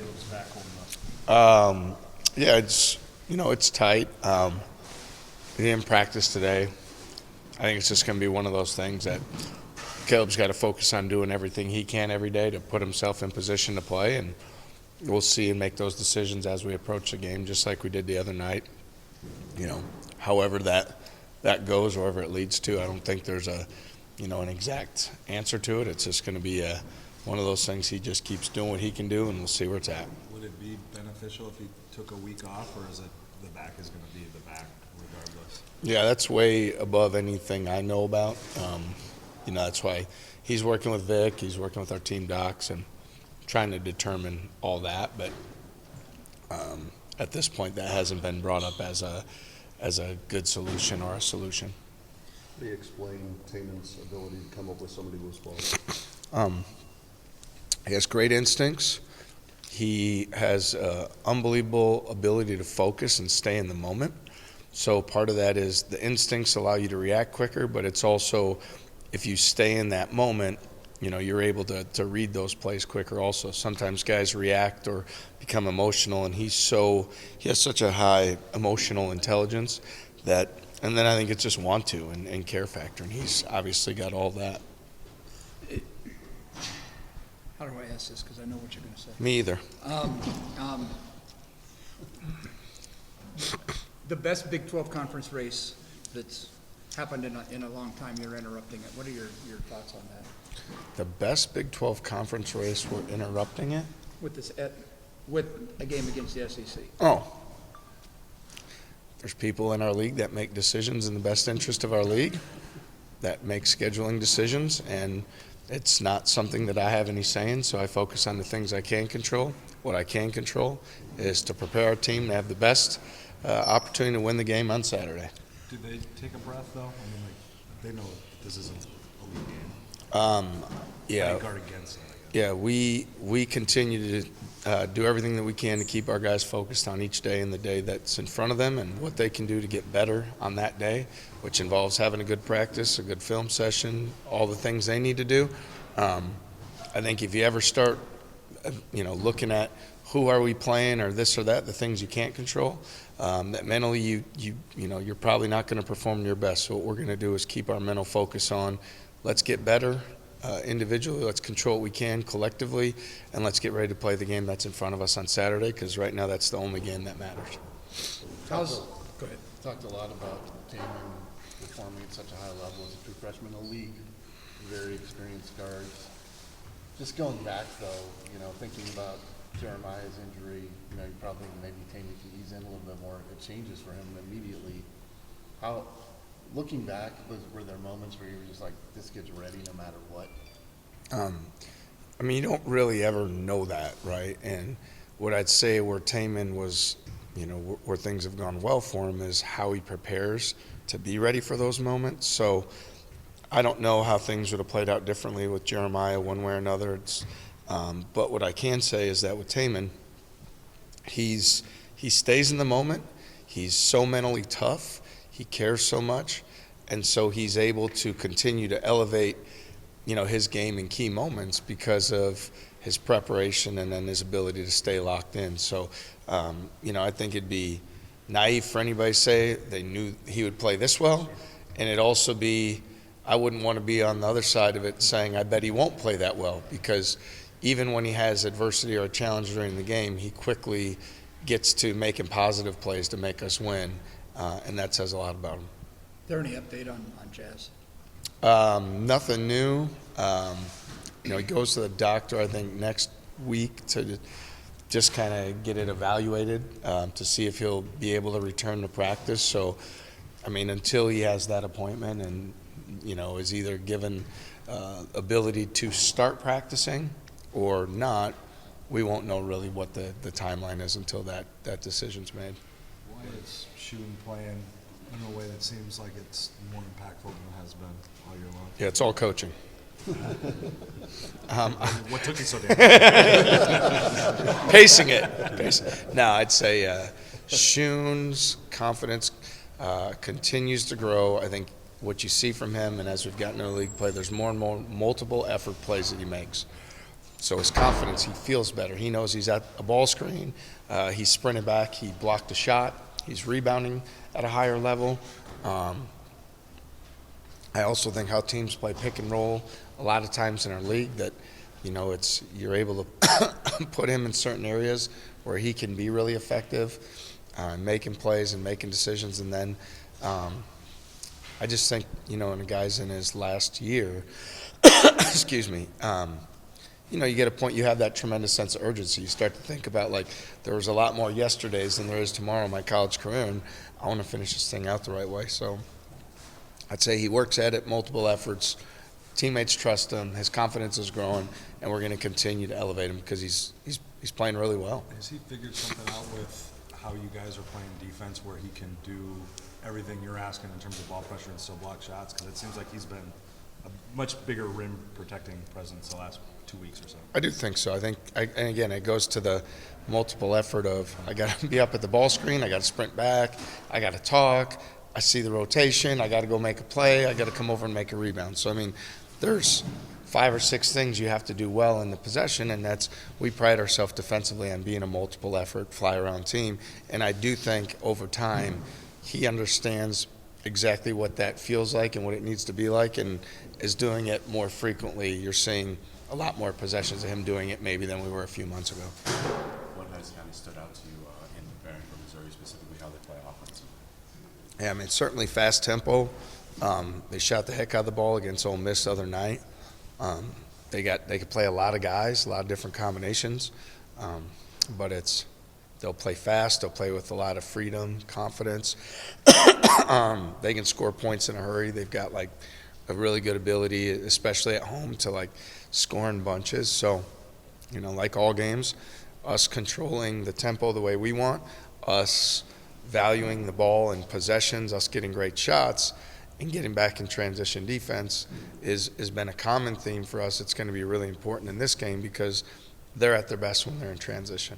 Caleb's back holding up? Yeah, it's tight. He didn't practice today. I think it's just going to be one of those things that Caleb's got to focus on doing everything he can every day to put himself in position to play, and we'll see and make those decisions as we approach the game, just like we did the other night. However that goes, wherever it leads to, I don't think there's an exact answer to it. It's just going to be one of those things he just keeps doing what he can do, and we'll see where it's at. Would it be beneficial if he took a week off, or is it the back is going to be the back regardless? Yeah, that's way above anything I know about. That's why he's working with Vic, he's working with our team docs, and trying to determine all that. But at this point, that hasn't been brought up as a good solution or a solution. How do you explain Taman's ability to come up with some of those balls? He has great instincts. He has unbelievable ability to focus and stay in the moment. So part of that is the instincts allow you to react quicker, but it's also if you stay in that moment, you're able to read those plays quicker also. Sometimes guys react or become emotional, and he has such a high emotional intelligence and then I think it's just want to and care factor, and he's obviously got all that. How do I ask this? Because I know what you're going to say. Me either. The best Big 12 conference race that's happened in a long time, you're interrupting it. What are your thoughts on that? The best Big 12 conference race, we're interrupting it? With a game against the SEC? Oh. There's people in our league that make decisions in the best interest of our league, that make scheduling decisions, and it's not something that I have any say in, so I focus on the things I can control. What I can control is to prepare our team to have the best opportunity to win the game on Saturday. Do they take a breath, though? I mean, they know this isn't a league game. Yeah. Guard against it, I guess. Yeah, we continue to do everything that we can to keep our guys focused on each day and the day that's in front of them and what they can do to get better on that day, which involves having a good practice, a good film session, all the things they need to do. I think if you ever start, looking at who are we playing or this or that, the things you can't control, that mentally you're probably not going to perform your best. So what we're going to do is keep our mental focus on let's get better individually, let's control what we can collectively, and let's get ready to play the game that's in front of us on Saturday, because right now that's the only game that matters. Go ahead. Talked a lot about Taman performing at such a high level as a true freshman in the league, very experienced guards. Just going back though, thinking about Jeremiah's injury, you probably maybe Taman can ease in a little bit more. It changes for him immediately. How, looking back, were there moments where you were just like, this kid's ready no matter what? You don't really ever know that, right? And what I'd say where Taman was, where things have gone well for him is how he prepares to be ready for those moments. So I don't know how things would have played out differently with Jeremiah one way or another. But what I can say is that with Taman, he stays in the moment. He's so mentally tough. He cares so much. And so he's able to continue to elevate, his game in key moments because of his preparation and then his ability to stay locked in. So, I think it'd be naive for anybody to say they knew he would play this well. And it'd also be, I wouldn't want to be on the other side of it saying, I bet he won't play that well, because even when he has adversity or a challenge during the game, he quickly gets to making positive plays to make us win, and that says a lot about him. Is there any update on Jazz? Nothing new. He goes to the doctor, I think, next week to just kind of get it evaluated to see if he'll be able to return to practice. So, until he has that appointment and, is either given ability to start practicing or not, we won't know really what the timeline is until that decision's made. Why is Shun playing in a way that seems like it's more impactful than it has been all year long? Yeah, it's all coaching. What took you so damn long? Pacing it. No, I'd say Shun's confidence continues to grow. I think what you see from him, and as we've gotten into league play, there's more and more multiple effort plays that he makes. So his confidence, he feels better. He knows he's at a ball screen. He's sprinting back. He blocked a shot. He's rebounding at a higher level. I also think how teams play pick and roll a lot of times in our league that, you're able to put him in certain areas where he can be really effective, making plays and making decisions. And then I just think, and the guy's in his last year, excuse me, you get a point, you have that tremendous sense of urgency. You start to think about, like, there was a lot more yesterdays than there is tomorrow in my college career, and I want to finish this thing out the right way. So I'd say he works at it, multiple efforts. Teammates trust him. His confidence is growing, and we're going to continue to elevate him because he's playing really well. Has he figured something out with how you guys are playing defense where he can do everything you're asking in terms of ball pressure and still block shots? Because it seems like he's been a much bigger rim protecting presence the last 2 weeks or so. I do think so. I think, and again, it goes to the multiple effort of I got to be up at the ball screen, I got to sprint back, I got to talk, I see the rotation, I got to go make a play, I got to come over and make a rebound. So, I mean, there's 5 or 6 things you have to do well in the possession, and we pride ourselves defensively on being a multiple effort, fly around team. And I do think over time he understands exactly what that feels like and what it needs to be like, and is doing it more frequently. You're seeing a lot more possessions of him doing it maybe than we were a few months ago. What has kind of stood out to you in preparing for Missouri, specifically how they play offense? Yeah, I mean, certainly fast tempo. They shot the heck out of the ball against Ole Miss the other night. They could play a lot of guys, a lot of different combinations, but they'll play fast. They'll play with a lot of freedom, confidence. They can score points in a hurry. They've got like a really good ability, especially at home, to like score in bunches. So, like all games, us controlling the tempo the way we want, us valuing the ball and possessions, us getting great shots, and getting back in transition defense has been a common theme for us. It's going to be really important in this game because they're at their best when they're in transition.